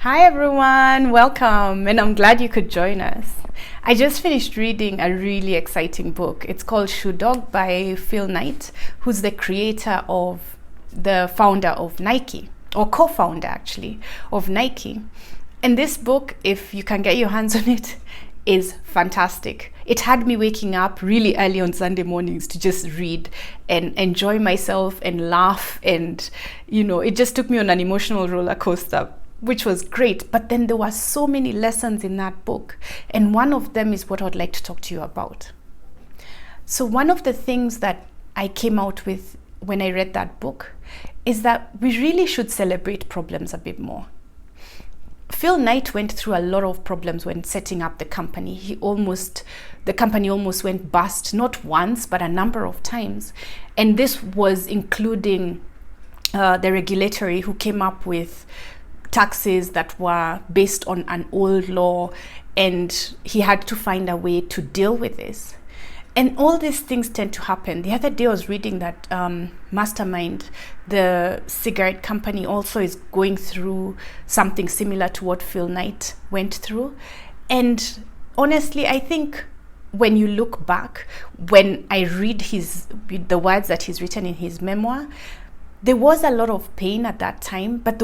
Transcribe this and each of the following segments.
Hi everyone, welcome, and I'm glad you could join us. I just finished reading a really exciting book. It's called Shoe Dog by Phil Knight, who's the founder of Nike, or co-founder actually, of Nike. And this book, if you can get your hands on it, is fantastic. It had me waking up really early on Sunday mornings to just read and enjoy myself and laugh, and it just took me on an emotional roller coaster, which was great. But then there were so many lessons in that book, and one of them is what I'd like to talk to you about. So one of the things that I came out with when I read that book is that we really should celebrate problems a bit more. Phil Knight went through a lot of problems when setting up the company. The company almost went bust, not once, but a number of times. And this was including the regulatory who came up with taxes that were based on an old law, and he had to find a way to deal with this. And all these things tend to happen. The other day I was reading that Mastermind, the cigarette company, also is going through something similar to what Phil Knight went through. And honestly, I think when you look back, when I read the words that he's written in his memoir, there was a lot of pain at that time, but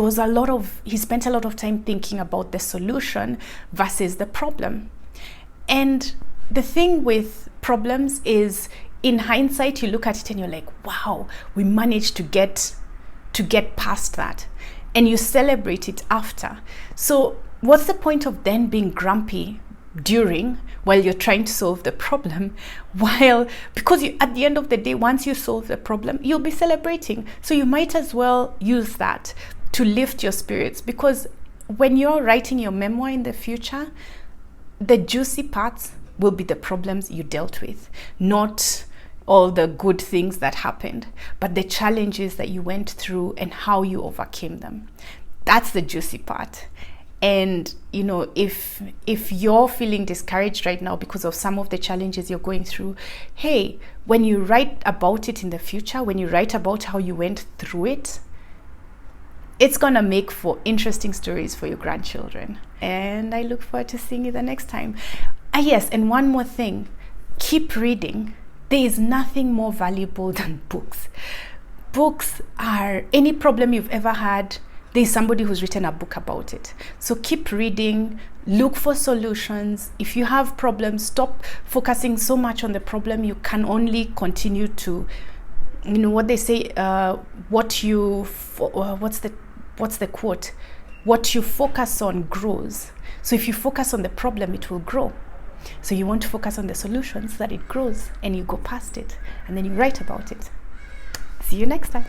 he spent a lot of time thinking about the solution versus the problem. And the thing with problems is, in hindsight, you look at it and you're like, wow, we managed to get past that. And you celebrate it after. So what's the point of then being grumpy while you're trying to solve the problem, because at the end of the day, once you solve the problem, you'll be celebrating. So you might as well use that to lift your spirits, because when you're writing your memoir in the future, the juicy parts will be the problems you dealt with, not all the good things that happened, but the challenges that you went through and how you overcame them. That's the juicy part. And if you're feeling discouraged right now because of some of the challenges you're going through, hey, when you write about it in the future, when you write about how you went through it, it's gonna make for interesting stories for your grandchildren. And I look forward to seeing you the next time. Yes, and one more thing, keep reading. There is nothing more valuable than books. Books are any problem you've ever had. There's somebody who's written a book about it. So keep reading, look for solutions. If you have problems, stop focusing so much on the problem. You can only continue to, what they say, what's the quote? What you focus on grows. So if you focus on the problem, it will grow. So you want to focus on the solutions so that it grows, and you go past it, and then you write about it. See you next time.